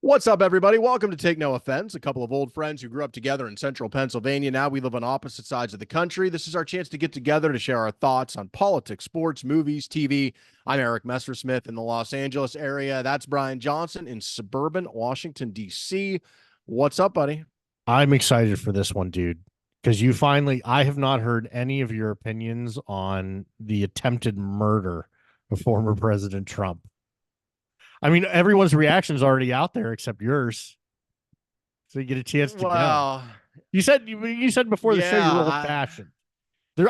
What's up, everybody? Welcome to Take No Offense, a couple of old friends who grew up together in central Pennsylvania. Now we live on opposite sides of the country. This is our chance to get together to share our thoughts on politics, sports, movies, TV. I'm Eric Messersmith in the Los Angeles area. That's Brian Johnson in suburban Washington, D.C. What's up, buddy? I'm excited for this one, dude, because I have not heard any of your opinions on the attempted murder of former President Trump. I mean, everyone's reaction is already out there except yours. So you get a chance to go. Well, You said before the show yeah, you're old fashioned.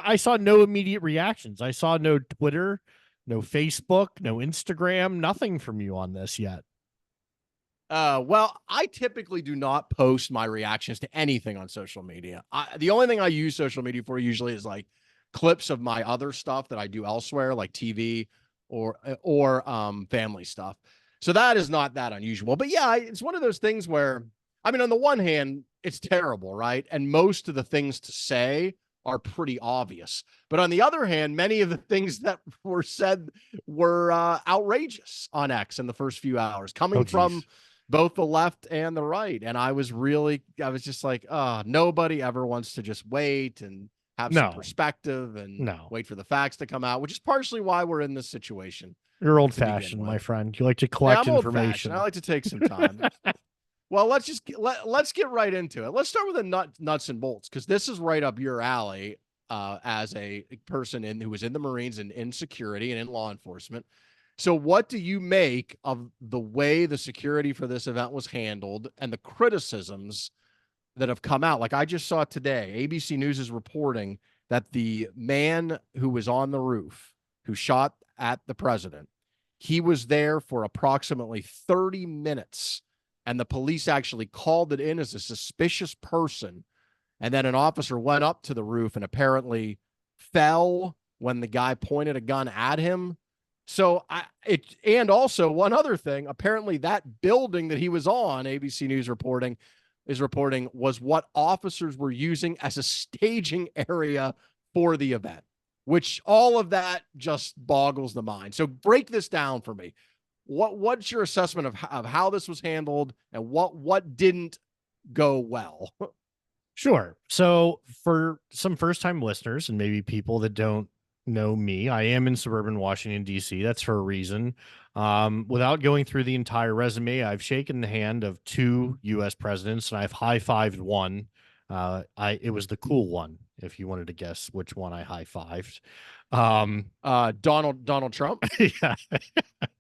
I saw no immediate reactions. I saw no Twitter, no Facebook, no Instagram, nothing from you on this yet. Well, I typically do not post my reactions to anything on social media. The only thing I use social media for usually is like clips of my other stuff that I do elsewhere, like TV or family stuff. So that is not that unusual. But yeah, it's one of those things where, I mean, on the one hand, it's terrible, right? And most of the things to say are pretty obvious. But on the other hand, many of the things that were said were outrageous on X in the first few hours, coming from both the left and the right. And I was just like, nobody ever wants to just wait and have some perspective and wait for the facts to come out, which is partially why we're in this situation. You're old fashioned, my friend. You like to collect information. I like to take some time. Well, let's get right into it. Let's start with the nuts and bolts, because this is right up your alley as a person who was in the Marines and in security and in law enforcement. So what do you make of the way the security for this event was handled and the criticisms that have come out? Like I just saw today, ABC News is reporting that the man who was on the roof, who shot at the president, he was there for approximately 30 minutes, and the police actually called it in as a suspicious person. And then an officer went up to the roof and apparently fell when the guy pointed a gun at him. So and also one other thing, apparently that building that he was on, ABC News is reporting was what officers were using as a staging area for the event, which all of that just boggles the mind. So break this down for me. What's your assessment of how this was handled and what didn't go well? Sure. So for some first-time listeners and maybe people that don't know me, I am in suburban Washington, D.C. That's for a reason. Without going through the entire resume, I've shaken the hand of 2 U.S. presidents, and I've high-fived one. It was the cool one, if you wanted to guess which one I high-fived. Donald Trump. Yeah.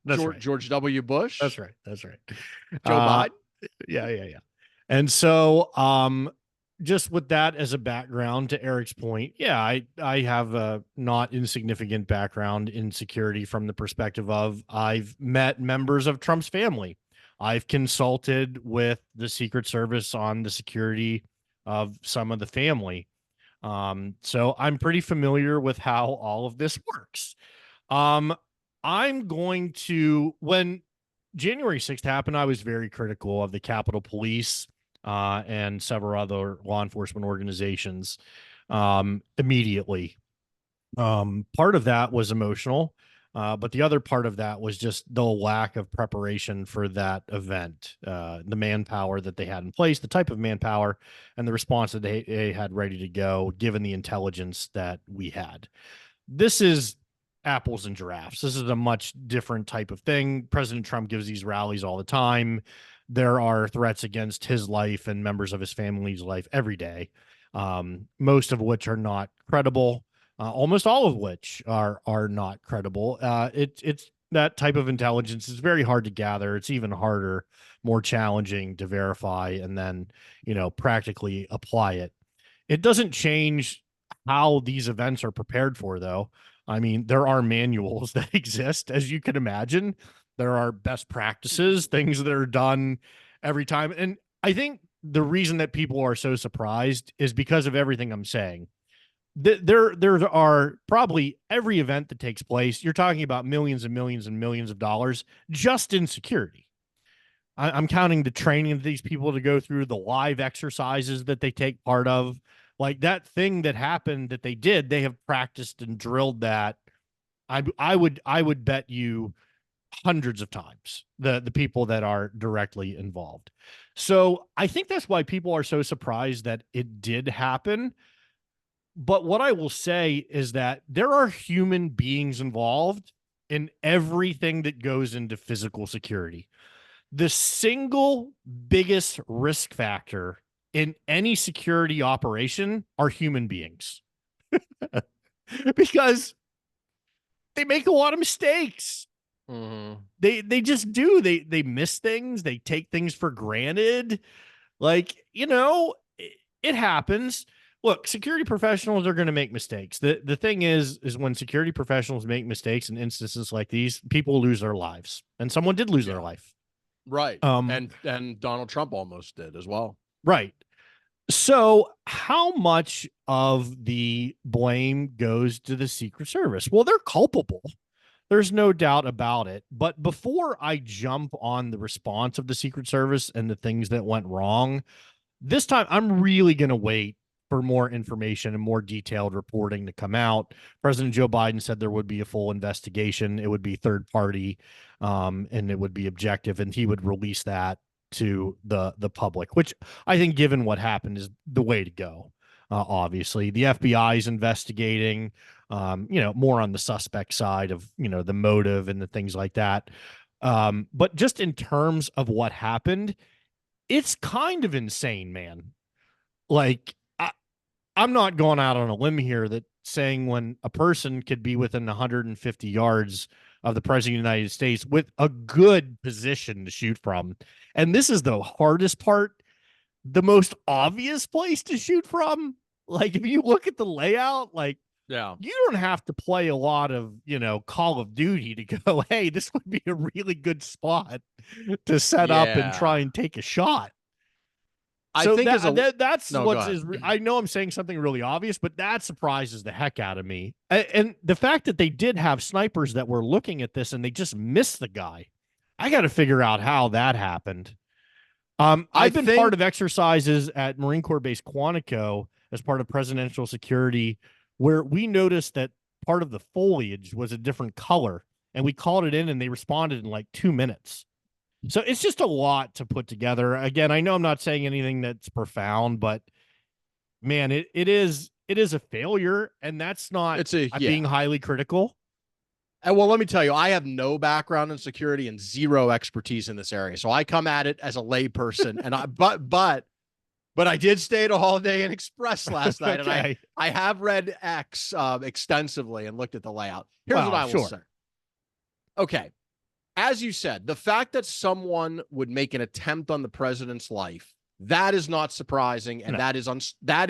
That's right. George W. Bush. That's right. Joe Biden. Yeah. And so, just with that as a background to Eric's point, yeah, I have a not insignificant background in security from the perspective of I've met members of Trump's family. I've consulted with the Secret Service on the security of some of the family. So I'm pretty familiar with how all of this works. When January 6th happened, I was very critical of the Capitol Police and several other law enforcement organizations immediately. Part of that was emotional, but the other part of that was just the lack of preparation for that event, the manpower that they had in place, the type of manpower, and the response that they had ready to go, given the intelligence that we had. This is apples and giraffes. This is a much different type of thing. President Trump gives these rallies all the time. There are threats against his life and members of his family's life every day, most of which are not credible, almost all of which are not credible. It's that type of intelligence is very hard to gather. It's even harder, more challenging to verify and then, practically apply it. It doesn't change how these events are prepared for, though. I mean, there are manuals that exist, as you can imagine. There are best practices, things that are done every time. And I think the reason that people are so surprised is because of everything I'm saying. There are probably every event that takes place, you're talking about millions and millions and millions of dollars just in security. I'm counting the training of these people to go through, the live exercises that they take part of, Like that thing that happened that they did, they have practiced and drilled that. I would bet you hundreds of times, the people that are directly involved. So I think that's why people are so surprised that it did happen. But what I will say is that there are human beings involved in everything that goes into physical security. The single biggest risk factor in any security operation are human beings because they make a lot of mistakes. Mm-hmm. They just do. They miss things. They take things for granted. Like, it happens. Look, security professionals are going to make mistakes. The thing is when security professionals make mistakes in instances like these, people lose their lives. And someone did lose their life. Right. And Donald Trump almost did as well. Right. So how much of the blame goes to the Secret Service? Well, they're culpable. There's no doubt about it. But before I jump on the response of the Secret Service and the things that went wrong, this time I'm really going to wait for more information and more detailed reporting to come out. President Joe Biden said there would be a full investigation. It would be third party, and it would be objective, and he would release that to the public, which I think, given what happened, is the way to go. Obviously, the FBI is investigating, more on the suspect side of, the motive and the things like that. But just in terms of what happened, it's kind of insane, man. Like, I'm not going out on a limb here that saying when a person could be within 150 yards of the president of the United States with a good position to shoot from. And this is the hardest part, the most obvious place to shoot from. Like, if you look at the layout, like, you don't have to play a lot of, Call of Duty to go, hey, this would be a really good spot to set up and try and take a shot. I so think that's I know I'm saying something really obvious, but that surprises the heck out of me. And the fact that they did have snipers that were looking at this and they just missed the guy. I got to figure out how that happened. I've been part of exercises at Marine Corps Base Quantico as part of presidential security, where we noticed that part of the foliage was a different color, and we called it in and they responded in like 2 minutes. So it's just a lot to put together. Again, I know I'm not saying anything that's profound, but man, it is a failure, and that's not being highly critical. And well, let me tell you, I have no background in security and zero expertise in this area. So I come at it as a layperson, and but I did stay at a Holiday Inn Express last night, okay. and I have read X extensively and looked at the layout. Here's what I will say. Okay. As you said, the fact that someone would make an attempt on the president's life, that is not surprising. And that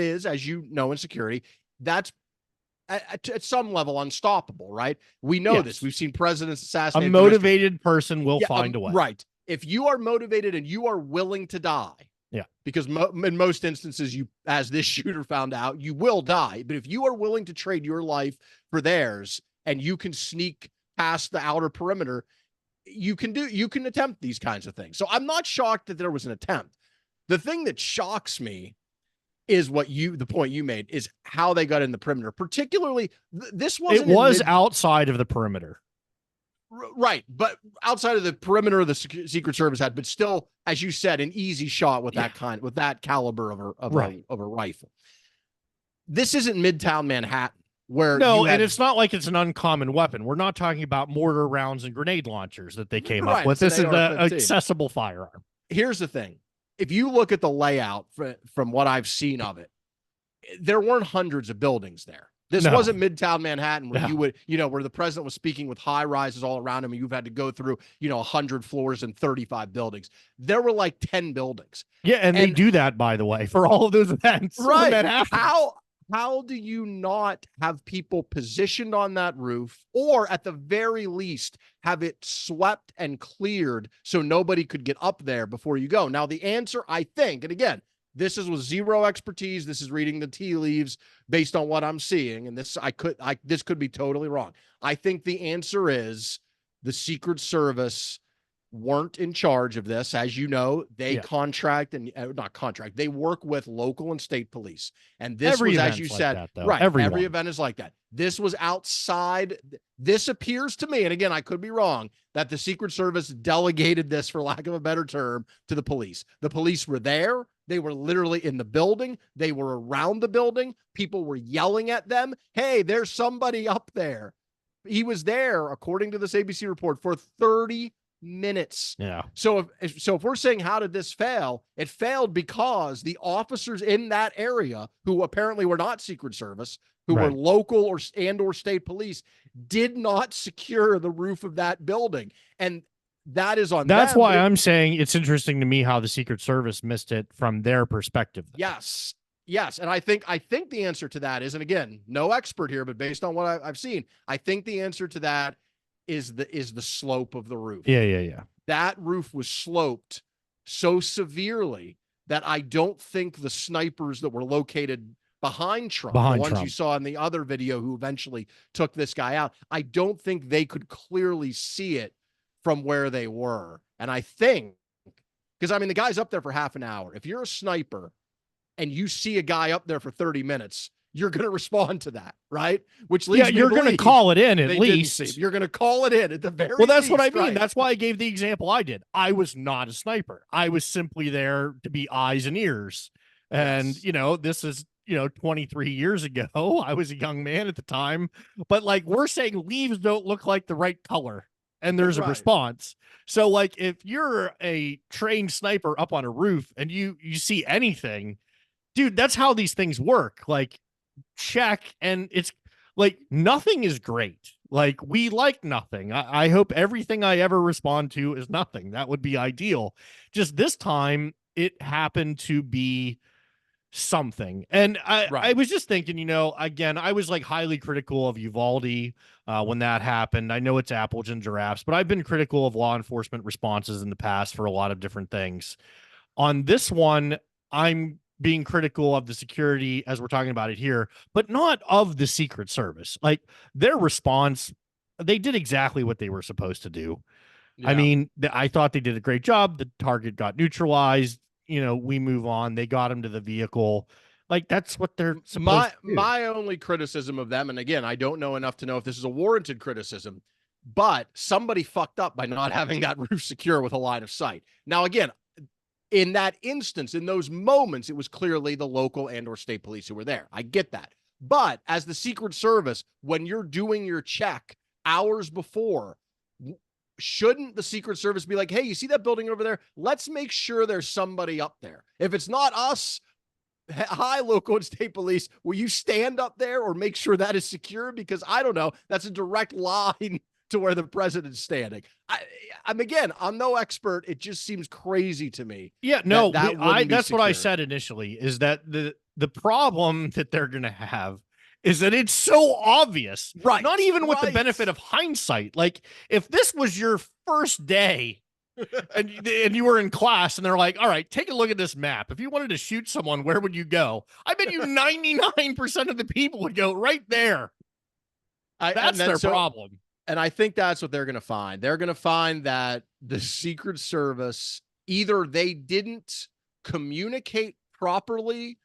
is, as you know, in security, that's at some level unstoppable, right? We know this. We've seen presidents assassinated. A motivated person will find a way. Right. If you are motivated and you are willing to die, because in most instances, as this shooter found out, you will die. But if you are willing to trade your life for theirs and you can sneak past the outer perimeter, you can attempt these kinds of things. So I'm not shocked that there was an attempt. The thing that shocks me is the point you made is how they got in the perimeter. Particularly, this was outside of the perimeter. Right. But outside of the perimeter, the Secret Service had, but still, as you said, an easy shot with that caliber of a rifle. This isn't Midtown Manhattan. And it's not like it's an uncommon weapon. We're not talking about mortar rounds and grenade launchers that they came up with. This is an accessible firearm. Here's the thing. If you look at the layout from what I've seen of it, there weren't hundreds of buildings there. This wasn't Midtown Manhattan where you would, where the president was speaking with high rises all around him and you've had to go through, 100 floors and 35 buildings. There were like 10 buildings. Yeah, and they do that, by the way, for all of those events. Right. How do you not have people positioned on that roof, or at the very least have it swept and cleared so nobody could get up there before you go? Now, the answer, I think, and again, this is with zero expertise. This is reading the tea leaves based on what I'm seeing. And this could be totally wrong. I think the answer is the Secret Service weren't in charge of this. As you know, they Yeah. contract and not contract, they work with local and state police. And this Every was, as you event's like said, that, though. right. Every Everyone. event is like that. This was outside. This appears to me, and again, I could be wrong, that the Secret Service delegated this, for lack of a better term, to the police. The police were there. They were literally in the building. They were around the building. People were yelling at them. Hey, there's somebody up there. He was there, according to this ABC report, for 30 minutes. Yeah. So if we're saying, how did this fail? It failed because the officers in that area, who apparently were not Secret Service, who were local or state police, did not secure the roof of that building. And that is on That's them. why I'm saying it's interesting to me how the Secret Service missed it from their perspective. Yes. Yes. And I think the answer to that is, and again, no expert here, but based on what I've seen, I think the answer to that is the slope of the roof. Yeah. That roof was sloped so severely that I don't think the snipers that were located behind Trump, the ones you saw in the other video who eventually took this guy out, I don't think they could clearly see it from where they were. And I think, because I mean, the guy's up there for half an hour. If you're a sniper and you see a guy up there for 30 minutes, you're going to respond to that, right? Which leads you're going to call it in at least. You're going to call it in at the very Well, that's least, what I mean. right? That's why I gave the example I did. I was not a sniper. I was simply there to be eyes and ears. And, this is, 23 years ago. I was a young man at the time. But like we're saying, leaves don't look like the right color. And there's a response. So like if you're a trained sniper up on a roof and you see anything, dude, that's how these things work. Like check, and it's like nothing is great. Like we like nothing. I hope everything I ever respond to is nothing. That would be ideal. Just this time it happened to be something. And I was just thinking, again, I was like highly critical of Uvalde when that happened. I know it's apples and giraffes, but I've been critical of law enforcement responses in the past for a lot of different things. On this one, I'm being critical of the security as we're talking about it here, but not of the Secret Service. Like their response, they did exactly what they were supposed to do. Yeah. I mean, I thought they did a great job. The target got neutralized. We move on. They got him to the vehicle. Like that's what they're supposed to do. My only criticism of them, and again, I don't know enough to know if this is a warranted criticism, but somebody fucked up by not having that roof secure with a line of sight. Now, again, in that instance, in those moments, it was clearly the local and or state police who were there. I get that. But as the Secret Service, when you're doing your check hours before, shouldn't the Secret Service be like, hey, you see that building over there? Let's make sure there's somebody up there. If it's not us, hi, local and state police, will you stand up there or make sure that is secure? Because I don't know, that's a direct line to where the president's standing. I'm no expert. It just seems crazy to me. Yeah, no, that's what I said initially, is that the problem that they're going to have is that it's so obvious, right? Not even with the benefit of hindsight. Like if this was your first day and you were in class and they're like, all right, take a look at this map. If you wanted to shoot someone, where would you go? I bet you 99% of the people would go right there. That's their problem. And I think that's what they're going to find. They're going to find that the Secret Service, either they didn't communicate properly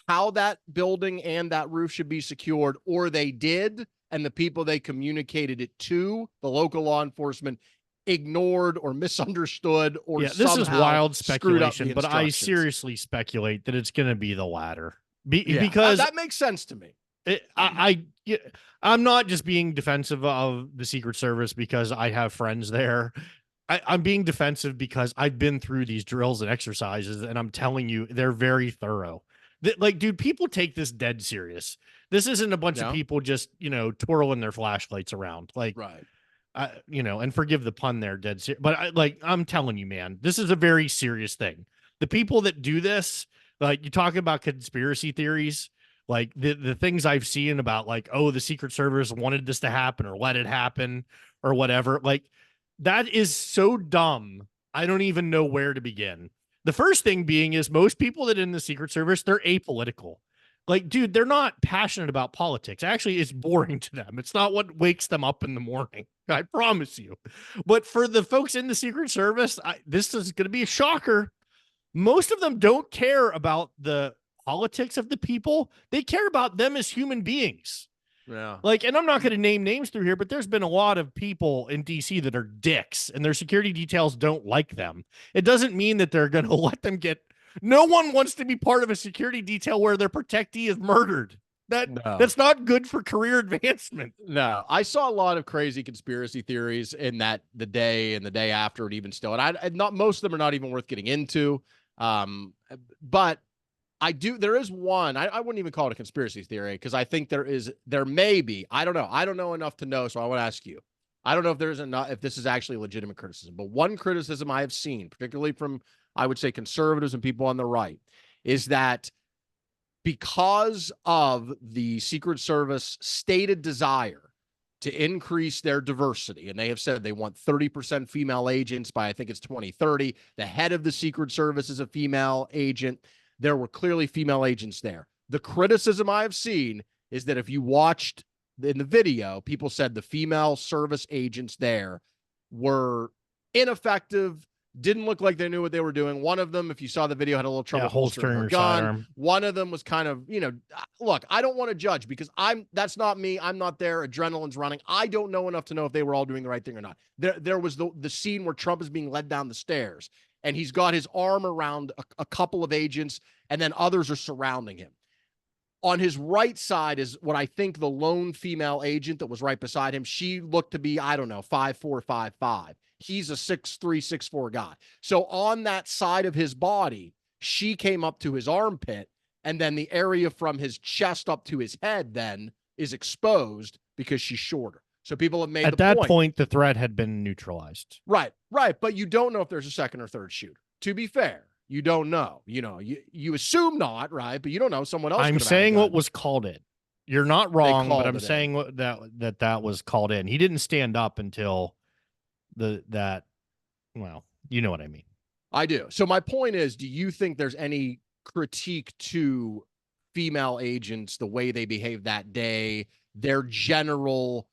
how that building and that roof should be secured, or they did, and the people they communicated it to, the local law enforcement, ignored or misunderstood or this is wild speculation, but I seriously speculate that it's going to be the latter. Because that makes sense to me. I'm not just being defensive of the Secret Service because I have friends there. I'm being defensive because I've been through these drills and exercises, and I'm telling you, they're very thorough. Like, dude, people take this dead serious. This isn't a bunch of people just, twirling their flashlights around. Like, right. And forgive the pun there, dead serious. But I'm telling you, man, this is a very serious thing. The people that do this, like you talk about conspiracy theories, like the things I've seen about like, oh, the Secret Service wanted this to happen or let it happen or whatever. Like that is so dumb. I don't even know where to begin. The first thing being is most people that in the Secret Service, they're apolitical. Like, dude, they're not passionate about politics. Actually, it's boring to them. It's not what wakes them up in the morning. I promise you. But for the folks in the Secret Service, this is going to be a shocker. Most of them don't care about the politics of the people. They care about them as human beings. Yeah. Like, and I'm not going to name names through here, but there's been a lot of people in DC that are dicks and their security details don't like them. It doesn't mean that they're going to let them get. No one wants to be part of a security detail where their protectee is murdered. That's not good for career advancement. No, I saw a lot of crazy conspiracy theories in that the day and the day after it even still. And I not most of them are not even worth getting into. But I do. There is one. I wouldn't even call it a conspiracy theory because I think there may be. I don't know. I don't know enough to know. So I want to ask you. I don't know if there's enough, if this is actually legitimate criticism, but one criticism I have seen, particularly from, I would say, conservatives and people on the right, is that because of the Secret Service stated desire to increase their diversity, and they have said they want 30% female agents by, I think it's 2030. The head of the Secret Service is a female agent. There were clearly female agents there. The criticism I have seen is that if you watched in the video, people said the female service agents there were ineffective, didn't look like they knew what they were doing. One of them, if you saw the video, had a little trouble holstering her gun. One of them was kind of, look, I don't want to judge because that's not me. I'm not there. Adrenaline's running. I don't know enough to know if they were all doing the right thing or not. There was the scene where Trump is being led down the stairs and he's got his arm around a couple of agents and then others are surrounding him. On his right side is what I think the lone female agent that was right beside him. She looked to be, I don't know, 5'4", 5'5". He's a 6'3", 6'4" guy. So on that side of his body, she came up to his armpit, and then the area from his chest up to his head then is exposed because she's shorter. So people have made at that point the threat had been neutralized. Right. But you don't know if there's a second or third shooter. To be fair, you don't know. You assume not, right? But you don't know. Someone else. I'm saying what was called in. You're not wrong, but I'm saying that was called in. He didn't stand up until well, you know what I mean. I do. So my point is, do you think there's any critique to female agents, the way they behaved that day, their general,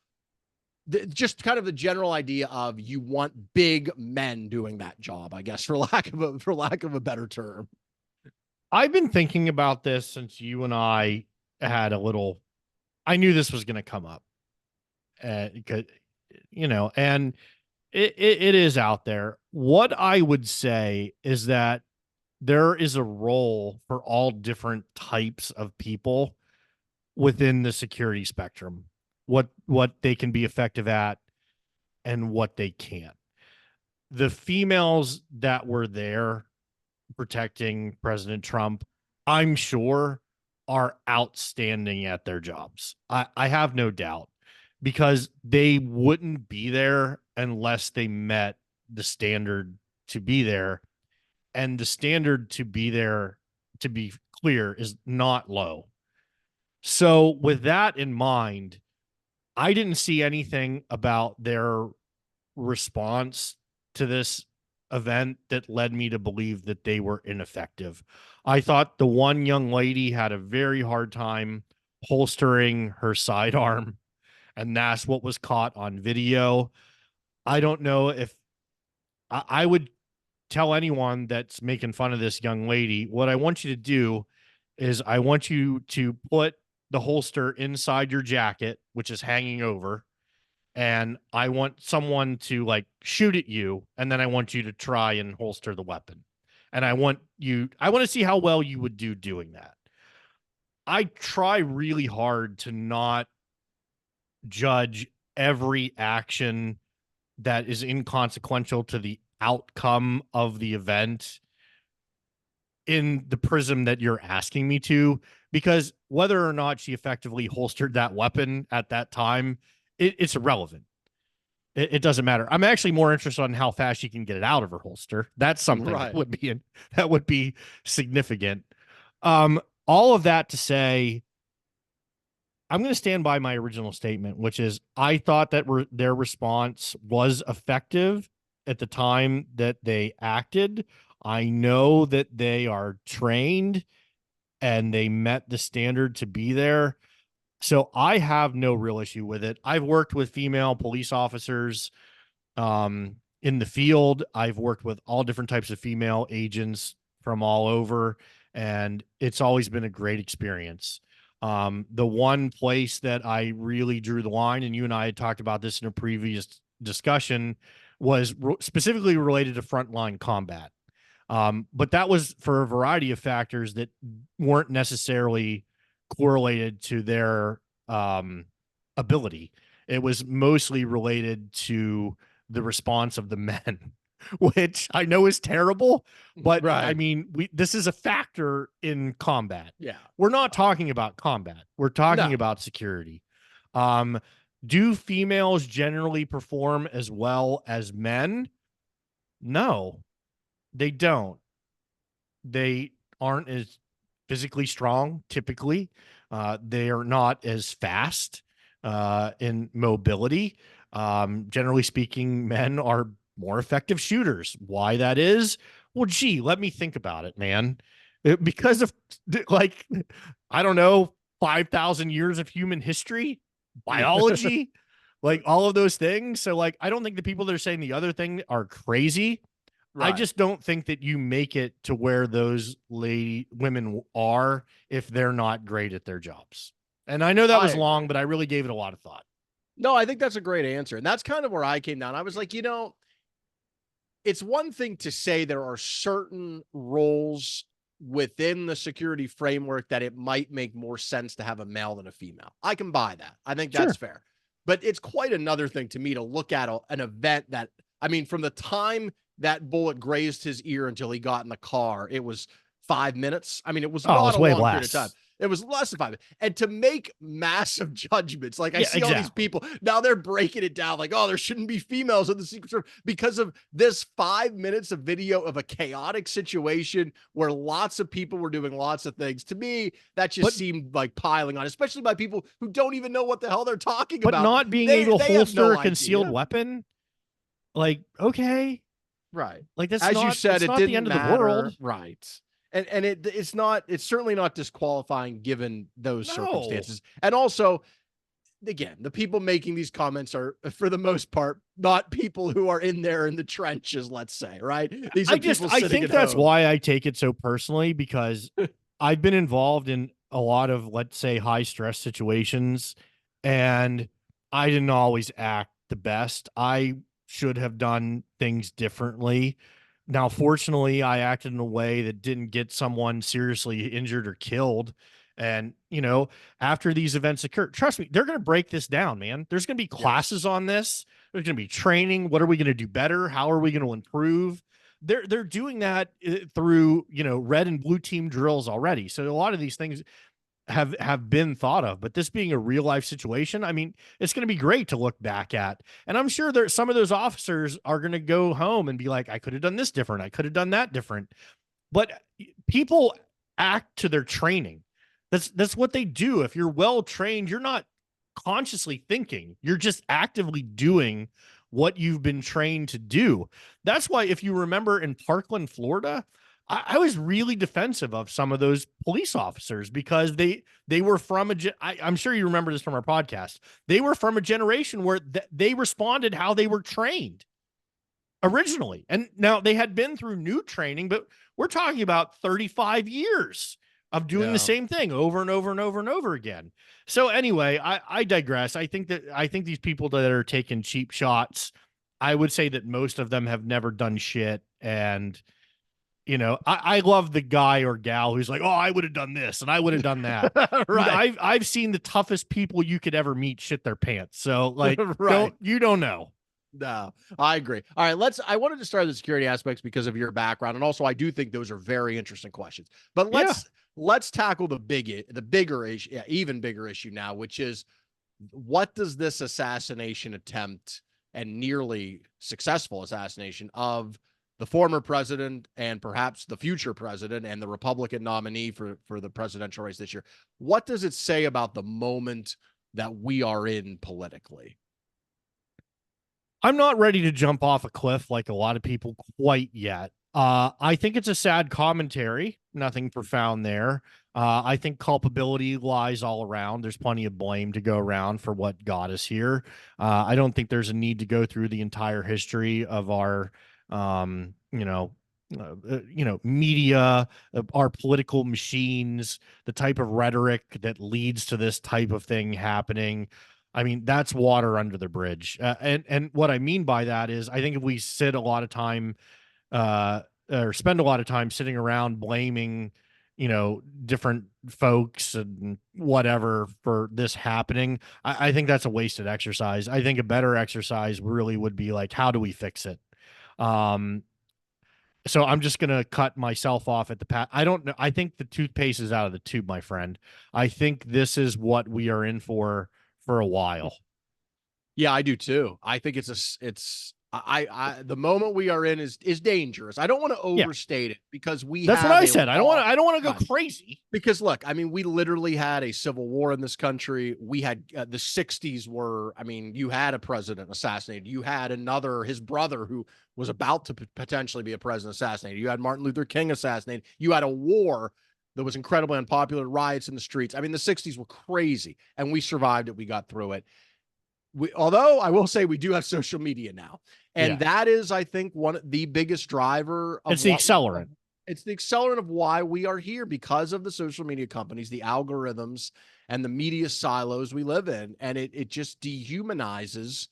just kind of the general idea of you want big men doing that job, I guess, for lack of a better term. I've been thinking about this since you and I had I knew this was going to come up, because, and it is out there. What I would say is that there is a role for all different types of people within the security spectrum, what they can be effective at and what they can't. The females that were there protecting President Trump, I'm sure, are outstanding at their jobs. I have no doubt, because they wouldn't be there unless they met the standard to be there. And the standard to be there, to be clear, is not low. So with that in mind, I didn't see anything about their response to this event that led me to believe that they were ineffective. I thought the one young lady had a very hard time holstering her sidearm, and that's what was caught on video. I don't know if I would tell anyone that's making fun of this young lady, what I want you to do is I want you to put the holster inside your jacket, which is hanging over, and I want someone to shoot at you, and then I want you to try and holster the weapon. And I want to see how well you would do doing that. I try really hard to not judge every action that is inconsequential to the outcome of the event in the prism that you're asking me to, because whether or not she effectively holstered that weapon at that time, it's irrelevant. It doesn't matter. I'm actually more interested in how fast she can get it out of her holster. That's something that would be significant. All of that to say, I'm going to stand by my original statement, which is I thought that their response was effective at the time that they acted. I know that they are trained and they met the standard to be there. So I have no real issue with it. I've worked with female police officers in the field. I've worked with all different types of female agents from all over, and it's always been a great experience. The one place that I really drew the line, and you and I had talked about this in a previous discussion, was specifically related to frontline combat. But that was for a variety of factors that weren't necessarily correlated to their ability. It was mostly related to the response of the men, which I know is terrible, but Right. I mean, this is a factor in combat. Yeah. We're not talking about combat. We're talking No. about security. Do females generally perform as well as men? No, they don't. They aren't as physically strong typically. They are not as fast in mobility. Generally speaking, men are more effective shooters. Why that is? Well, gee, let me think about it, man. Because of like, I don't know, 5,000 years of human history, biology, like all of those things. So like, I don't think the people that are saying the other thing are crazy. I Right. just don't think that you make it to where those women are if they're not great at their jobs. And I know that was long, but I really gave it a lot of thought. No, I think that's a great answer. And that's kind of where I came down. I was like, it's one thing to say there are certain roles within the security framework that it might make more sense to have a male than a female. I can buy that. I think that's fair. But it's quite another thing to me to look at an event that, I mean, from the time that bullet grazed his ear until he got in the car, it was 5 minutes. I mean, it was not a long period of time. It was less than 5 minutes. And to make massive judgments, like I see all these people now, they're breaking it down like, oh, there shouldn't be females in the Secret Service because of this 5 minutes of video of a chaotic situation where lots of people were doing lots of things. To me, that just seemed like piling on, especially by people who don't even know what the hell they're talking about. But not being able to holster a concealed weapon, like, okay. Right. Like that's as not, you said, it not didn't the end matter. of the world. Right. And it's certainly not disqualifying given those circumstances. And also, again, the people making these comments are, for the most part, not people who are in there in the trenches, let's say, right? These are people sitting I think that's home. why I take it so personally, because I've been involved in a lot of, let's say, high stress situations, and I didn't always act the best. I should have done things differently. Now, fortunately, I acted in a way that didn't get someone seriously injured or killed. And, after these events occur, trust me, they're going to break this down, man. There's going to be classes on this. There's going to be training. What are we going to do better? How are we going to improve? They're doing that through, red and blue team drills already. So a lot of these things have been thought of, but this being a real life situation, I mean, it's going to be great to look back at. And I'm sure there some of those officers are going to go home and be like, I could have done this different. I could have done that different. But people act to their training. That's what they do. If you're well trained, you're not consciously thinking. You're just actively doing what you've been trained to do. That's why, if you remember in Parkland, Florida, I was really defensive of some of those police officers because they were from I'm sure you remember this from our podcast. They were from a generation where they responded how they were trained originally. And now they had been through new training, but we're talking about 35 years of doing the same thing over and over and over and over again. So anyway, I digress. I think these people that are taking cheap shots, I would say that most of them have never done shit. And I love the guy or gal who's like, oh, I would have done this and I would have done that. Right. I've seen the toughest people you could ever meet shit their pants. So like, you don't know. No, I agree. All right, I wanted to start the security aspects because of your background. And also I do think those are very interesting questions, but let's tackle the bigger issue, even bigger issue now, which is what does this assassination attempt and nearly successful assassination of the former president and perhaps the future president and the Republican nominee for the presidential race this year, what does it say about the moment that we are in politically? I'm not ready to jump off a cliff like a lot of people quite yet. I think it's a sad commentary. Nothing profound there. I think culpability lies all around. There's plenty of blame to go around for what got us here. I don't think there's a need to go through the entire history of our, media, our political machines, the type of rhetoric that leads to this type of thing happening. I mean, that's water under the bridge. And what I mean by that is, I think if we sit a lot of time uh, or spend a lot of time sitting around blaming, different folks and whatever for this happening, I think that's a wasted exercise. I think a better exercise really would be like, how do we fix it? Um, so I'm just gonna cut myself off at the pat. I don't know. I think the toothpaste is out of the tube, my friend. I think this is what we are in for a while. Yeah, I do too. I think the moment we are in is dangerous. I don't want to Yeah, overstate it because we that's what have I a said. long I don't want to go time. crazy. Because look, I mean, we literally had a civil war in this country. We had the 60s were, I mean, you had a president assassinated. You had his brother who was about to potentially be a president assassinated. You had Martin Luther King assassinated. You had a war that was incredibly unpopular, riots in the streets. I mean, the 60s were crazy and we survived it. We got through it. Although I will say we do have social media now. And Yeah, that is, I think, one of the biggest driver of it's the accelerant. it's the accelerant of why we are here because of the social media companies, the algorithms, and the media silos we live in. And it just dehumanizes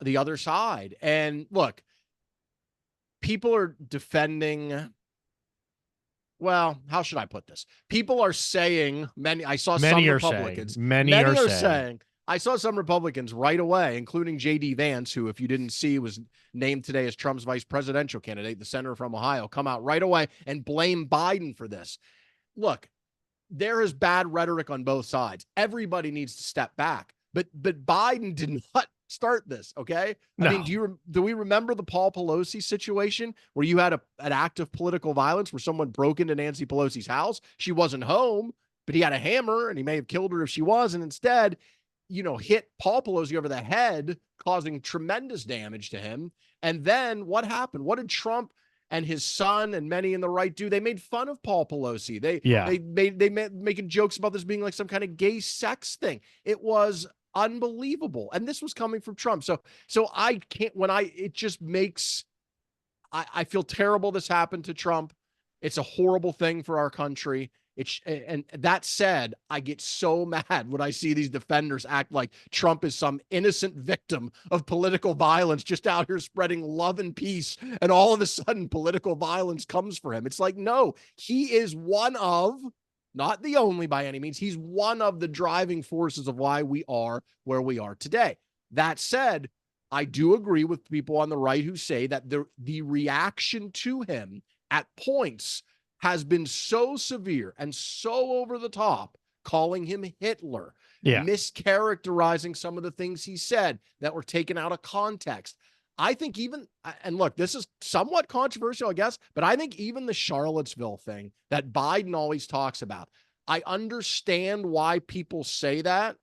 the other side. And look, people are defending. Well, how should I put this? People are saying I saw some Republicans. Many are saying. Saying I saw some Republicans right away, including J.D. Vance, who, if you didn't see, was named today as Trump's vice presidential candidate, the senator from Ohio, come out right away and blame Biden for this. Look, there is bad rhetoric on both sides. Everybody needs to step back. But Biden did not start this, okay? No. I mean, do we remember the Paul Pelosi situation where you had an act of political violence where someone broke into Nancy Pelosi's house? She wasn't home, but he had a hammer and he may have killed her if she was, and instead, hit Paul Pelosi over the head, causing tremendous damage to him. And then what happened? What did Trump and his son and many in the right do? They made fun of Paul Pelosi. They making jokes about this being like some kind of gay sex thing. It was unbelievable. And this was coming from Trump. So I can't, it just makes, I feel terrible this happened to Trump. It's a horrible thing for our country. And that said, I get so mad when I see these defenders act like Trump is some innocent victim of political violence, just out here spreading love and peace. And all of a sudden, political violence comes for him. It's like, no, he is one of, not the only by any means, he's one of the driving forces of why we are where we are today. That said, I do agree with people on the right who say that the reaction to him at points has been so severe and so over the top, calling him Hitler, mischaracterizing some of the things he said that were taken out of context. I think even, and look, this is somewhat controversial, I guess, but I think even the Charlottesville thing that Biden always talks about, I understand why people say that.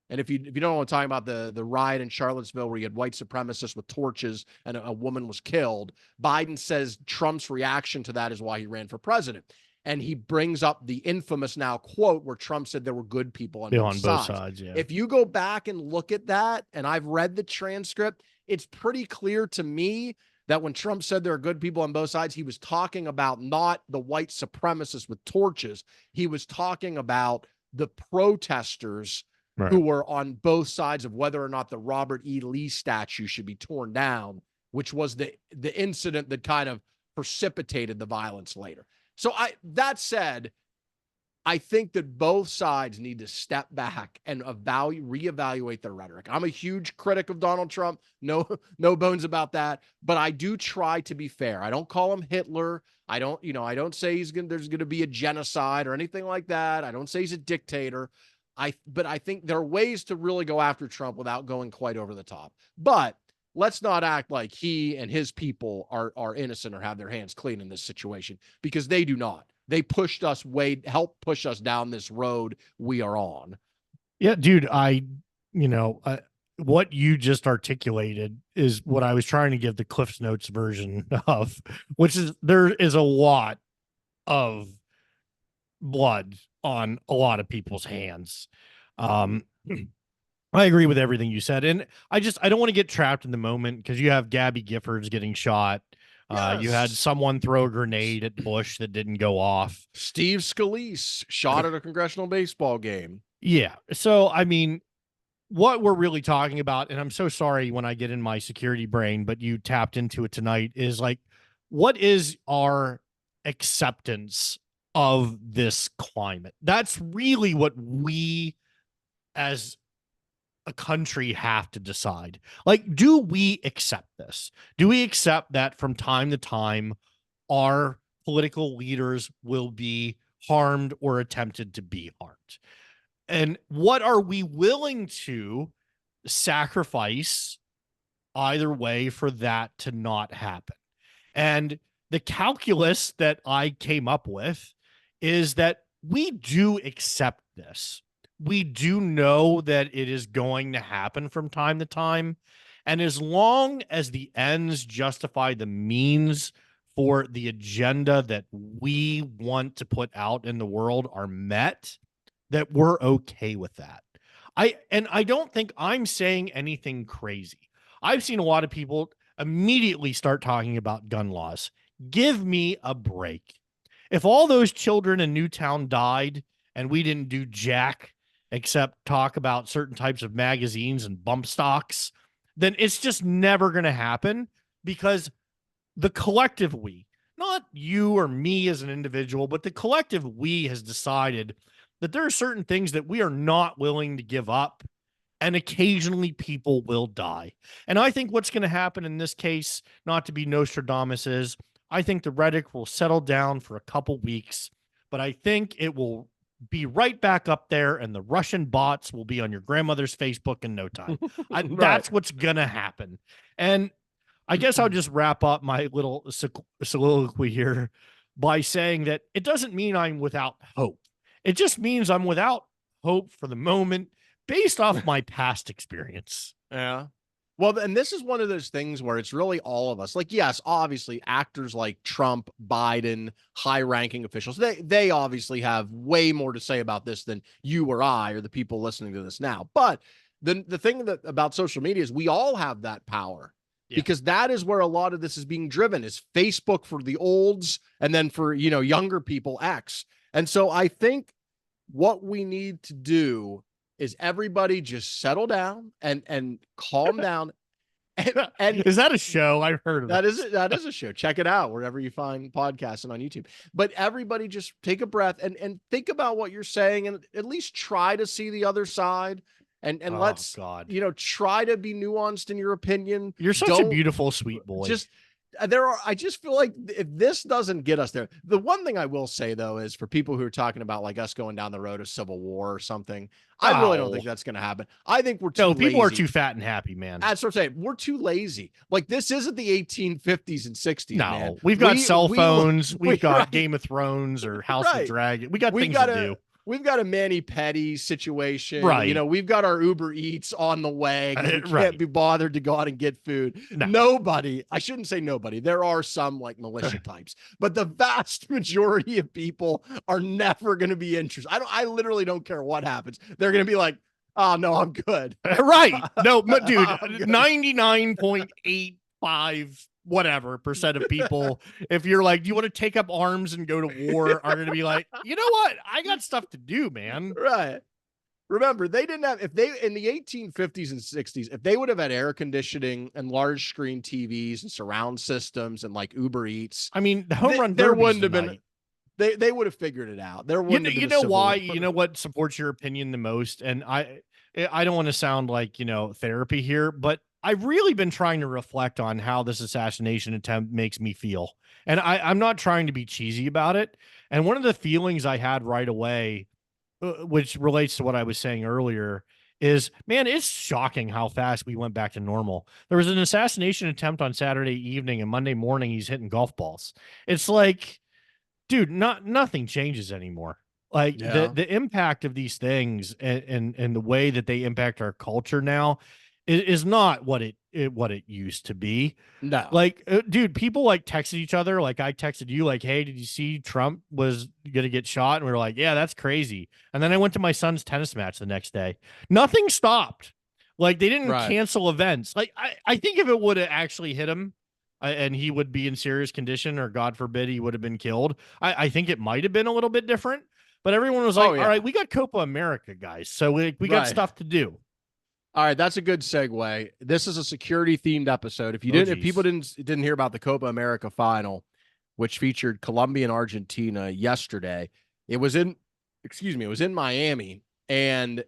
And if you don't know what I'm talking about, the riot in Charlottesville where you had white supremacists with torches and a woman was killed, Biden says Trump's reaction to that is why he ran for president. And he brings up the infamous now quote where Trump said there were good people on both sides. Yeah. If you go back and look at that, and I've read the transcript, it's pretty clear to me that when Trump said there are good people on both sides, he was talking about not the white supremacists with torches. He was talking about the protesters who were on both sides of whether or not the Robert E. Lee statue should be torn down, which was the incident that kind of precipitated the violence later. So that said, I think that both sides need to step back and reevaluate their rhetoric. I'm a huge critic of Donald Trump. No bones about that. But I do try to be fair. I don't call him Hitler. I don't say there's going to be a genocide or anything like that. I don't say he's a dictator. But I think there are ways to really go after Trump without going quite over the top. But let's not act like he and his people are innocent or have their hands clean in this situation, because they do not. They helped push us down this road we are on. Yeah, dude, what you just articulated is what I was trying to give the Cliff's Notes version of, which is there is a lot of blood on a lot of people's hands. Um, I agree with everything you said. And I don't want to get trapped in the moment because you have Gabby Giffords getting shot. You had Yes. someone throw a grenade at Bush that didn't go off. Steve Scalise shot at a congressional baseball game. Yeah. So, I mean, what we're really talking about, and I'm so sorry when I get in my security brain, but you tapped into it tonight, is like, what is our acceptance of this climate? That's really what we as a country have to decide. Like, do we accept this? Do we accept that from time to time our political leaders will be harmed or attempted to be harmed? And what are we willing to sacrifice either way for that to not happen? And the calculus that I came up with is that we do accept this. We do know that it is going to happen from time to time. And as long as the ends justify the means for the agenda that we want to put out in the world are met, that we're okay with that. I don't think I'm saying anything crazy. I've seen a lot of people immediately start talking about gun laws. Give me a break. If all those children in Newtown died and we didn't do jack except talk about certain types of magazines and bump stocks, then it's just never going to happen because the collective we, not you or me as an individual, but the collective we has decided that there are certain things that we are not willing to give up, and occasionally people will die. And I think what's going to happen in this case, not to be Nostradamus, is I think the rhetoric will settle down for a couple weeks, but I think it will be right back up there, and the Russian bots will be on your grandmother's Facebook in no time. Right. That's what's going to happen. And I guess I'll just wrap up my little soliloquy here by saying that it doesn't mean I'm without hope. It just means I'm without hope for the moment based off my past experience. Yeah. Well, and this is one of those things where it's really all of us. Like, yes, obviously actors like Trump, Biden, high-ranking officials, they obviously have way more to say about this than you or I or the people listening to this now. But the thing that about social media is we all have that power. Yeah. Because that is where a lot of this is being driven, is Facebook for the olds, and then for, younger people, X. And so I think what we need to do is everybody just settle down and calm down. And is that a show? I've heard of that. That is a show. Check it out wherever you find podcasts and on YouTube. But everybody just take a breath and think about what you're saying, and at least try to see the other side. And let's try to be nuanced in your opinion. You're such a beautiful, sweet boy. I just feel like if this doesn't get us there, the one thing I will say though is for people who are talking about like us going down the road of civil war or something, I really don't think that's going to happen. I think we're too lazy. People are too fat and happy, man. That's what I'm saying. We're too lazy. Like, this isn't the 1850s and 60s. No, man. We've got cell phones. We've got Game of Thrones or House of Dragon. We got things to do. We've got a Manny Petty situation. Right. We've got our Uber Eats on the way. We can't be bothered to go out and get food. No. Nobody, I shouldn't say nobody. There are some like militia types, but the vast majority of people are never going to be interested. I literally don't care what happens. They're going to be like, oh no, I'm good. Right. No, dude, 99.85 whatever percent of people, if you're like, do you want to take up arms and go to war, are going to be like, you know what? I got stuff to do, man. Right. Remember, they didn't have, if they, in the 1850s and 60s, if they would have had air conditioning and large screen TVs and surround systems and like Uber Eats, I mean, the home run, there wouldn't have been, they would have figured it out. There wouldn't you know why, you know what supports your opinion the most? And I don't want to sound like, therapy here, but I've really been trying to reflect on how this assassination attempt makes me feel. And I'm not trying to be cheesy about it. And one of the feelings I had right away, which relates to what I was saying earlier, is, man, it's shocking how fast we went back to normal. There was an assassination attempt on Saturday evening, and Monday morning he's hitting golf balls. It's like, dude, nothing changes anymore. Like the impact of these things and the way that they impact our culture now is not what it used to be. No. Like, dude, people like texted each other. Like, I texted you, like, hey, did you see Trump was going to get shot? And we were like, yeah, that's crazy. And then I went to my son's tennis match the next day. Nothing stopped. Like, they didn't Right. cancel events. Like, I think if it would have actually hit him and he would be in serious condition, or God forbid, he would have been killed, I think it might have been a little bit different. But everyone was like, Oh, all yeah. right, we got Copa America, guys. So we got Right. stuff to do. All right, that's a good segue. This is a security themed episode. Oh, If people geez. didn't hear about the Copa America final, which featured Colombia and Argentina yesterday, it was in, it was in Miami, and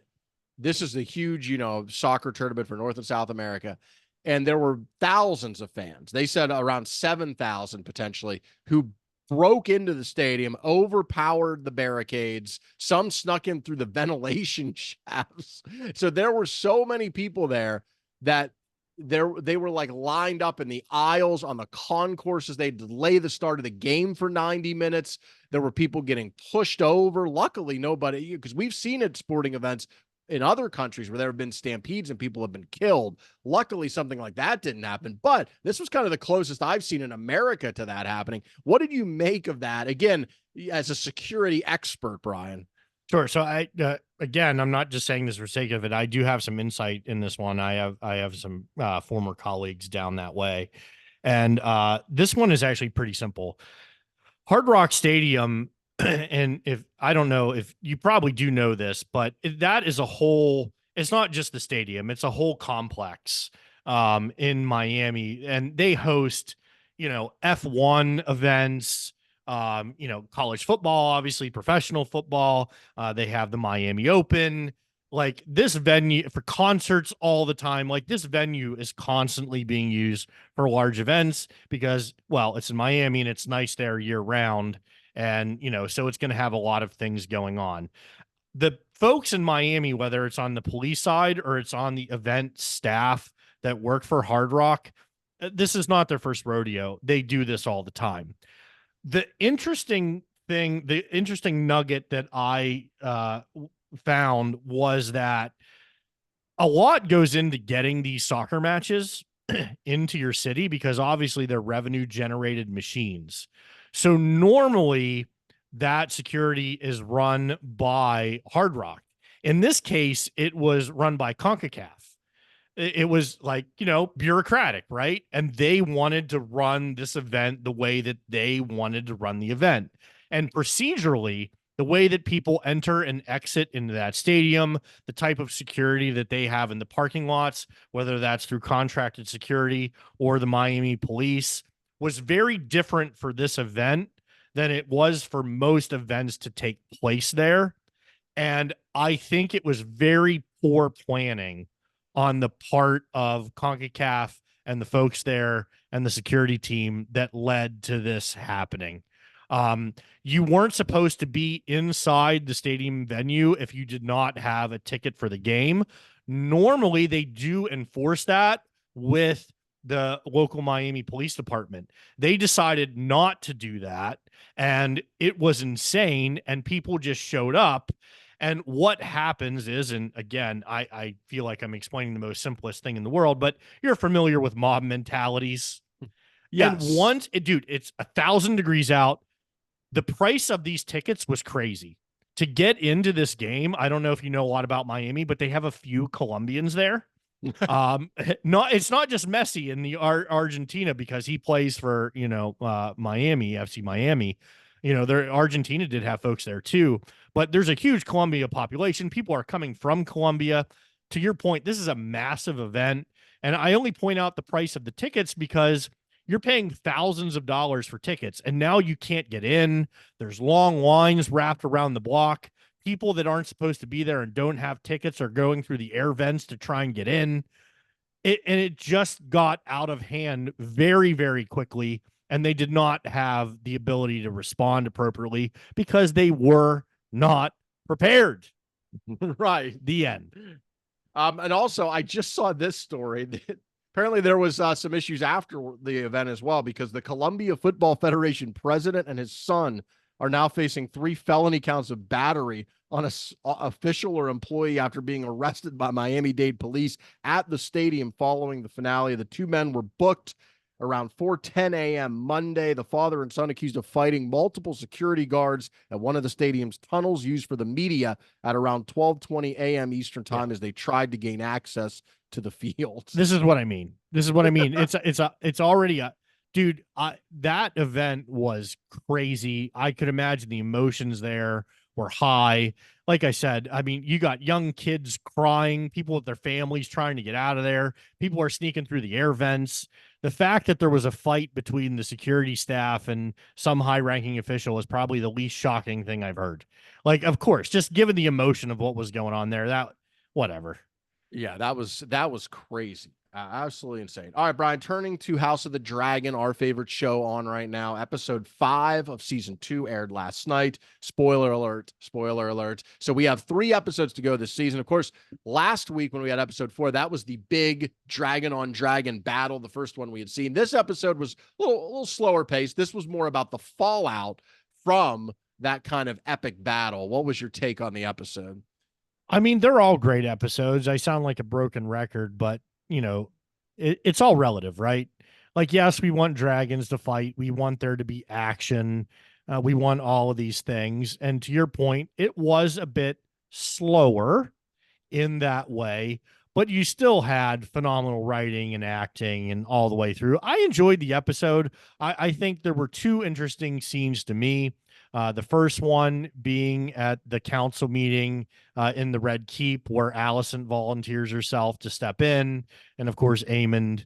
this is a huge, soccer tournament for North and South America, and there were thousands of fans. They said around 7,000 potentially who broke into the stadium, overpowered the barricades. Some snuck in through the ventilation shafts. So there were so many people there that they were like lined up in the aisles on the concourses. They delay the start of the game for 90 minutes. There were people getting pushed over. Luckily, nobody, because we've seen at sporting events in other countries where there have been stampedes and people have been killed. Luckily, something like that didn't happen, but this was kind of the closest I've seen in America to that happening. What did you make of that? Again, as a security expert, Brian. Sure. So again, I'm not just saying this for sake of it. I do have some insight in this one. I have some former colleagues down that way, and this one is actually pretty simple. Hard Rock Stadium, and if I don't know if you probably do know this, but that is a whole. It's not just the stadium; it's a whole complex in Miami, and they host, F1 events. College football, obviously professional football. They have the Miami Open. Like, this venue for concerts all the time. Like, this venue is constantly being used for large events because, well, it's in Miami and it's nice there year round. And, so it's going to have a lot of things going on. The folks in Miami, whether it's on the police side or it's on the event staff that work for Hard Rock, this is not their first rodeo. They do this all the time. The interesting nugget that I found was that a lot goes into getting these soccer matches into your city because obviously they're revenue generated machines. So normally that security is run by Hard Rock. In this case, it was run by CONCACAF. It was like, bureaucratic, right? And they wanted to run this event the way that they wanted to run the event. And procedurally, the way that people enter and exit into that stadium, the type of security that they have in the parking lots, whether that's through contracted security or the Miami police, was very different for this event than it was for most events to take place there. And I think it was very poor planning on the part of CONCACAF and the folks there and the security team that led to this happening. You weren't supposed to be inside the stadium venue if you did not have a ticket for the game. Normally, they do enforce that with the local Miami Police Department. They decided not to do that, and it was insane, and people just showed up. And what happens is, and again, I feel like I'm explaining the most simplest thing in the world, but you're familiar with mob mentalities. Yes. And once, dude, it's 1,000 degrees out. The price of these tickets was crazy. To get into this game, I don't know if you know a lot about Miami, but they have a few Colombians there. It's not just Messi in the Argentina because he plays for, Miami, FC Miami. Argentina did have folks there too, but there's a huge Colombia population. People are coming from Colombia. To your point, this is a massive event. And I only point out the price of the tickets because you're paying thousands of dollars for tickets, and now you can't get in. There's long lines wrapped around the block. People that aren't supposed to be there and don't have tickets are going through the air vents to try and get in. It just got out of hand very, very quickly, and they did not have the ability to respond appropriately because they were not prepared. Right. The end. And also, I just saw this story. Apparently, there was some issues after the event as well because the Colombia Football Federation president and his son are now facing 3 felony counts of battery on a official or employee after being arrested by Miami-Dade police at the stadium following the finale. The two men were booked around 4:10 a.m. Monday. The father and son accused of fighting multiple security guards at one of the stadium's tunnels used for the media at around 12:20 a.m. Eastern Yeah. time as they tried to gain access to the field. This is what I mean. It's already a dude. That event was crazy. I could imagine the emotions there were high. Like I said, I mean, you got young kids crying, people with their families trying to get out of there. People are sneaking through the air vents. The fact that there was a fight between the security staff and some high-ranking official is probably the least shocking thing I've heard. Like, of course, just given the emotion of what was going on there, that whatever. Yeah, that was crazy. Absolutely insane. All right, Brian, turning to House of the Dragon, our favorite show on right now. Episode 5 of season 2 aired last night. Spoiler alert, spoiler alert. So we have 3 episodes to go this season. Of course, last week when we had episode 4, that was the big dragon on dragon battle, the first one we had seen. This episode was a little slower paced. This was more about the fallout from that kind of epic battle. What was your take on the episode? I mean, they're all great episodes. I sound like a broken record, but it's all relative, right? Like, yes, we want dragons to fight. We want there to be action. We want all of these things. And to your point, it was a bit slower in that way, but you still had phenomenal writing and acting and all the way through. I enjoyed the episode. I think there were 2 interesting scenes to me. The first one being at the council meeting in the Red Keep, where Allison volunteers herself to step in. And of course, Aemond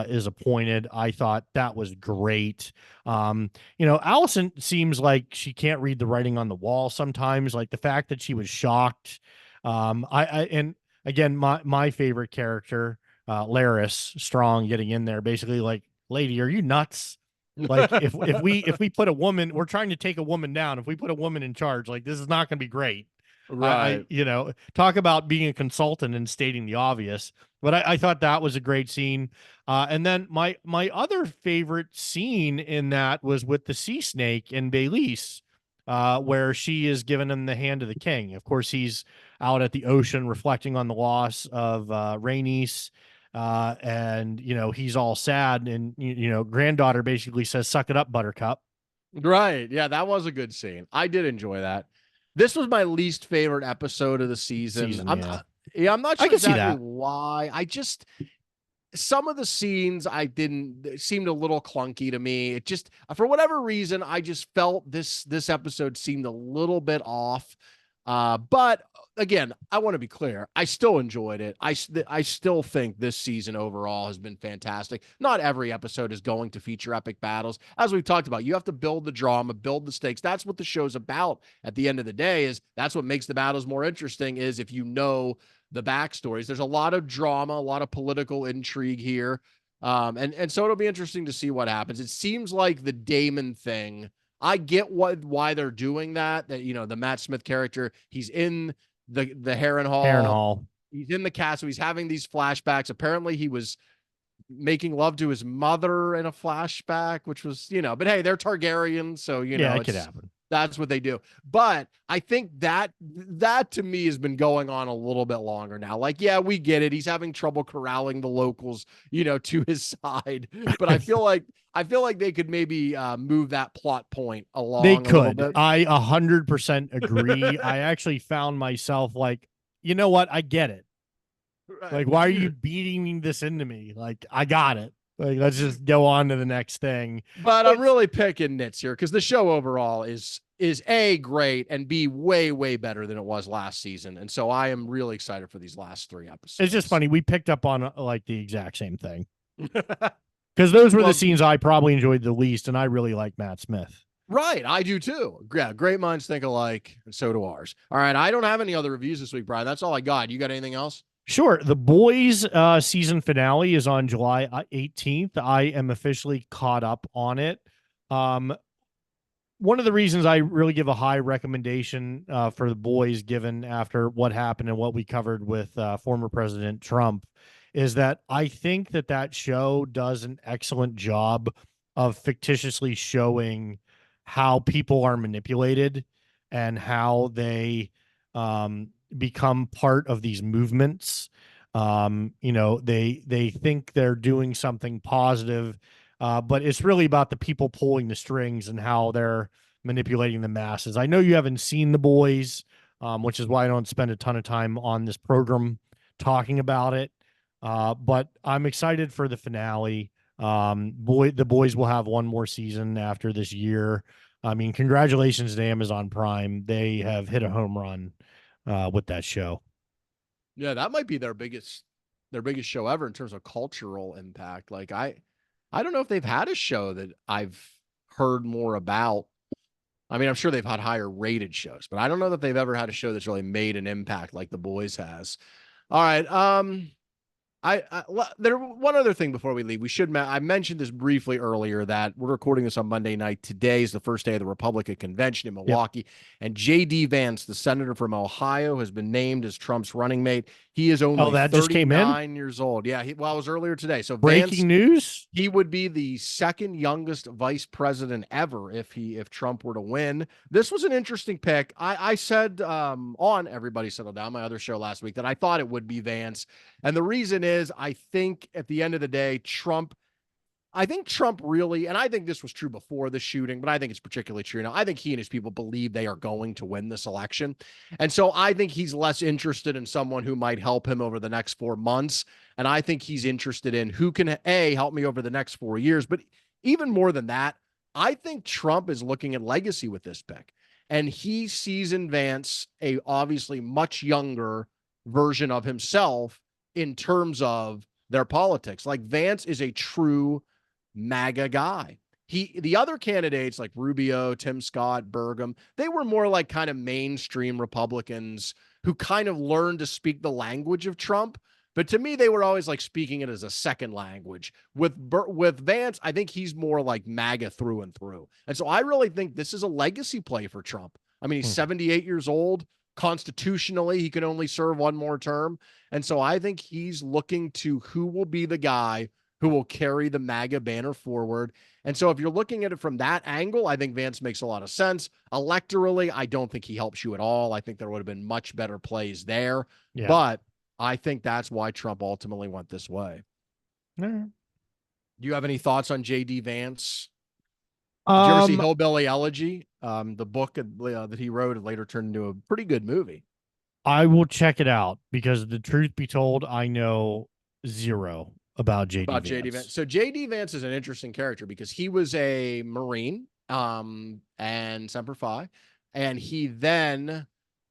is appointed. I thought that was great. Allison seems like she can't read the writing on the wall sometimes, like the fact that she was shocked. And again, my favorite character, Laris Strong, getting in there, basically like, lady, are you nuts? Like if we put a woman, we're trying to take a woman down. If we put a woman in charge, like this is not going to be great. Right. Talk about being a consultant and stating the obvious. But I thought that was a great scene. And then my other favorite scene in that was with the sea snake and Baelise, where she is giving him the hand of the king. Of course, he's out at the ocean reflecting on the loss of Rhaenys. And he's all sad, and granddaughter basically says, "Suck it up, Buttercup." Right. Yeah, that was a good scene. I did enjoy that. This was my least favorite episode of the season. I'm not sure exactly why. Some of the scenes seemed a little clunky to me. It just, for whatever reason, I just felt this episode seemed a little bit off. But again, I want to be clear. I still enjoyed it. I still think this season overall has been fantastic. Not every episode is going to feature epic battles. As we've talked about, you have to build the drama, build the stakes. That's what the show's about at the end of the day. That's what makes the battles more interesting, is if you know the backstories. There's a lot of drama, a lot of political intrigue here. And so it'll be interesting to see what happens. It seems like the Daemon thing, I get why they're doing that. That the Matt Smith character, he's in the Harrenhal. He's in the castle. He's having these flashbacks. Apparently, he was making love to his mother in a flashback, which was But hey, they're Targaryens, so it could happen. That's what they do. But I think that to me has been going on a little bit longer now. Like, yeah, we get it. He's having trouble corralling the locals, to his side. But I feel like they could maybe move that plot point along. They could. I 100% agree. I actually found myself like, you know what? I get it. Right. Like, why are you beating this into me? Like, I got it. Like, let's just go on to the next thing. But I'm really picking nits here because the show overall is A, great, and B, way, way better than it was last season. And so I am really excited for these last 3 episodes. It's just funny. We picked up on like the exact same thing. Because those were the scenes I probably enjoyed the least, and I really like Matt Smith. Right. I do too. Yeah. Great minds think alike, and so do ours. All right. I don't have any other reviews this week, Brian. That's all I got. You got anything else? Sure. The Boys season finale is on July 18th. I am officially caught up on it. One of the reasons I really give a high recommendation for The Boys, given after what happened and what we covered with former President Trump, is that I think that show does an excellent job of fictitiously showing how people are manipulated and how they become part of these movements. They think they're doing something positive, but it's really about the people pulling the strings and how they're manipulating the masses. I know you haven't seen The Boys, which is why I don't spend a ton of time on this program talking about it. But I'm excited for the finale. The Boys will have one more season after this year. I mean, congratulations to Amazon Prime. They have hit a home run with that show. Yeah, that might be their biggest show ever in terms of cultural impact. Like I don't know if they've had a show that I've heard more about. I mean, I'm sure they've had higher rated shows, but I don't know that they've ever had a show that's really made an impact like The Boys has. All right. There one other thing before we leave. I mentioned this briefly earlier that we're recording this on Monday night. Today is the first day of the Republican convention in Milwaukee, and J.D. Vance, the senator from Ohio, has been named as Trump's running mate. He is only that just came in? 39 years old. Yeah, it was earlier today. So Vance, Breaking news. he would be the second youngest vice president ever if Trump were to win. This was an interesting pick. I said on Everybody Settle Down, my other show last week, that I thought it would be Vance. And the reason is I think at the end of the day, Trump really, and I think this was true before the shooting, but I think it's particularly true now. I think he and his people believe they are going to win this election. And so I think he's less interested in someone who might help him over the next 4 months. And I think he's interested in who can, help me over the next 4 years. But even more than that, I think Trump is looking at legacy with this pick. And he sees in Vance a obviously much younger version of himself in terms of their politics. Like Vance is a true MAGA guy. The other candidates like Rubio, Tim Scott, Burgum, they were more like kind of mainstream Republicans who kind of learned to speak the language of Trump. But to me, they were always like speaking it as a second language. With Vance, I think he's more like MAGA through and through. And so I really think this is a legacy play for Trump. I mean, he's 78 years old. Constitutionally, he can only serve one more term. And so I think he's looking to who will be the guy who will carry the MAGA banner forward. And so if you're looking at it from that angle, I think Vance makes a lot of sense. Electorally, I don't think he helps you at all. I think there would have been much better plays there. Yeah. But I think that's why Trump ultimately went this way. Do you have any thoughts on J.D. Vance? Did you ever see Hillbilly Elegy? The book that he wrote and later turned into a pretty good movie. I will check it out because the truth be told, I know zero about J.D. Vance. So J.D. Vance is an interesting character because he was a Marine and Semper Fi, and he then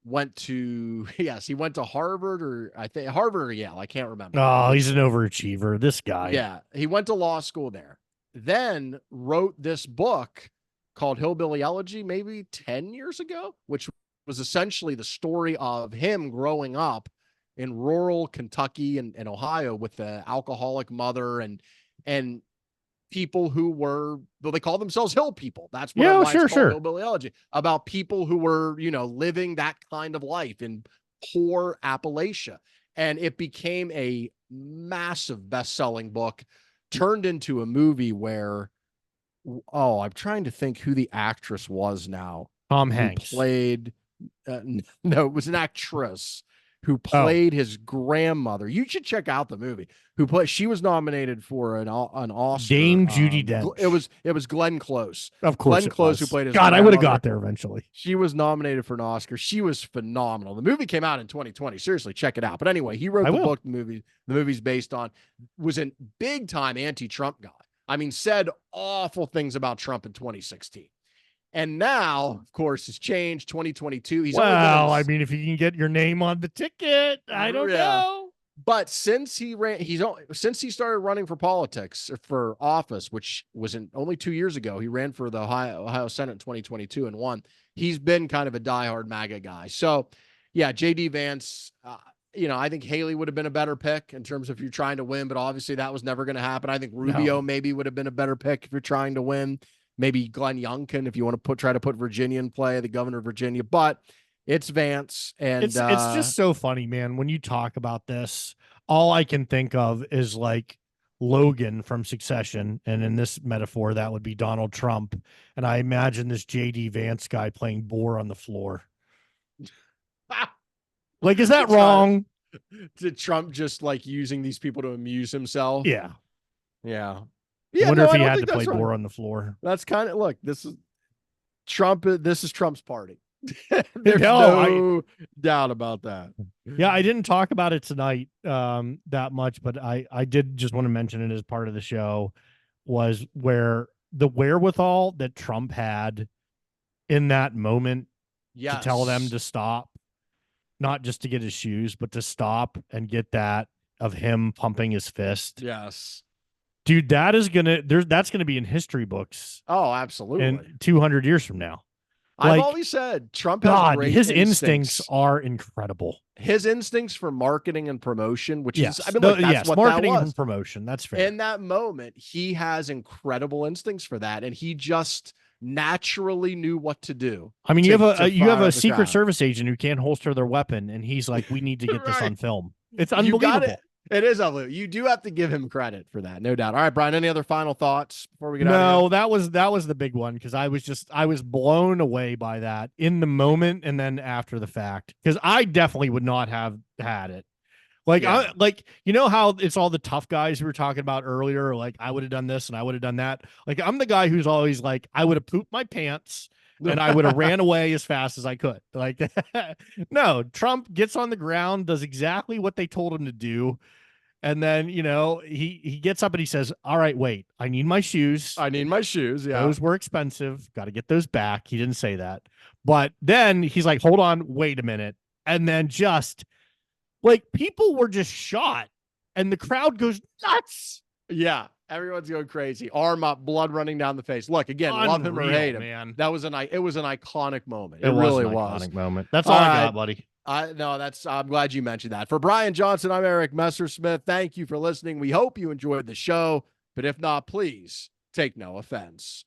went to Harvard, or I think Harvard or Yale. I can't remember. Oh, he's an overachiever, this guy. Yeah, he went to law school there. Then wrote this book called Hillbilly Elegy maybe 10 years ago, which was essentially the story of him growing up in rural Kentucky and Ohio with an alcoholic mother and people who were, though they call themselves hill people. That's what it's called, Hillbilly Elegy, about people who were, living that kind of life in poor Appalachia. And it became a massive best-selling book, turned into a movie where, I'm trying to think who the actress was now. Tom Hanks played, no, it was an actress who played his grandmother. You should check out the movie. She was nominated for an Oscar. Dame Judi Dench. It was Glenn Close. Of course, Glenn Close, who played his God, I would have got there eventually. She was nominated for an Oscar. She was phenomenal. The movie came out in 2020. Seriously, check it out. But anyway, he wrote the book. The movie's based on, was a big time anti-Trump guy. I mean, said awful things about Trump in 2016. And now, of course, it's changed. 2022. I mean, if you can get your name on the ticket, I don't know. But since he started running for politics, or for office, which was only 2 years ago, he ran for the Ohio Senate in 2022 and won. He's been kind of a diehard MAGA guy. So, yeah, J.D. Vance. I think Haley would have been a better pick in terms of if you're trying to win, but obviously that was never going to happen. I think Rubio maybe would have been a better pick if you're trying to win. Maybe Glenn Youngkin, if you want to try to put Virginia in play, the governor of Virginia, but it's Vance. And it's just so funny, man. When you talk about this, all I can think of is like Logan from Succession. And in this metaphor, that would be Donald Trump. And I imagine this J.D. Vance guy playing Boar on the floor. Like, is that Try- wrong? Did Trump just like using these people to amuse himself? Yeah. Yeah. I Yeah. wonder No, if I he don't had think to play that's right. bore on the floor. That's kind of, look, this is Trump. This is Trump's party. There's No, no doubt about that. Yeah, I didn't talk about it tonight that much, but I did just want to mention it as part of the show, was where the wherewithal that Trump had in that moment to tell them Yes. to stop, not just to get his shoes, but to stop and get that of him pumping his fist. Yes. Dude, that's gonna be in history books Oh, absolutely. in 200 years from now. I've Like, always said Trump has God, great his instincts. are incredible. His instincts for marketing and promotion, which Yes, is, I mean, look, that's yes, what marketing that and was. promotion. That's fair. In that moment, he has incredible instincts for that, and he just naturally knew what to do. I mean, to, you have to fire a up the Secret crowd. Service agent who can't holster their weapon, and he's like, "We need to get this Right. on film." It's You got unbelievable. it. It is unbelievable. You do have to give him credit for that, no doubt. All right, Brian, any other final thoughts before we get out of here? No, that was the big one, because I was blown away by that in the moment and then after the fact, because I definitely would not have had it. Like, Yeah. you know how it's all the tough guys we were talking about earlier, like, I would have done this and I would have done that. Like, I'm the guy who's always like, I would have pooped my pants and I would have ran away as fast as I could. Like, no, Trump gets on the ground, does exactly what they told him to do. And then, he gets up and he says, "All right, wait, I need my shoes. I need my shoes. Yeah. Those were expensive. Got to get those back." He didn't say that. But then he's like, "Hold on, wait a minute." And then just like, people were just shot and the crowd goes nuts. Yeah. Everyone's going crazy. Arm up, blood running down the face. Look, again, love him or Unreal, hate him. Man. It was an iconic moment. It really was an was. iconic moment. That's all I got, buddy. I'm glad you mentioned that. For Brian Johnson, I'm Eric Messersmith. Thank you for listening. We hope you enjoyed the show, but if not, please take no offense.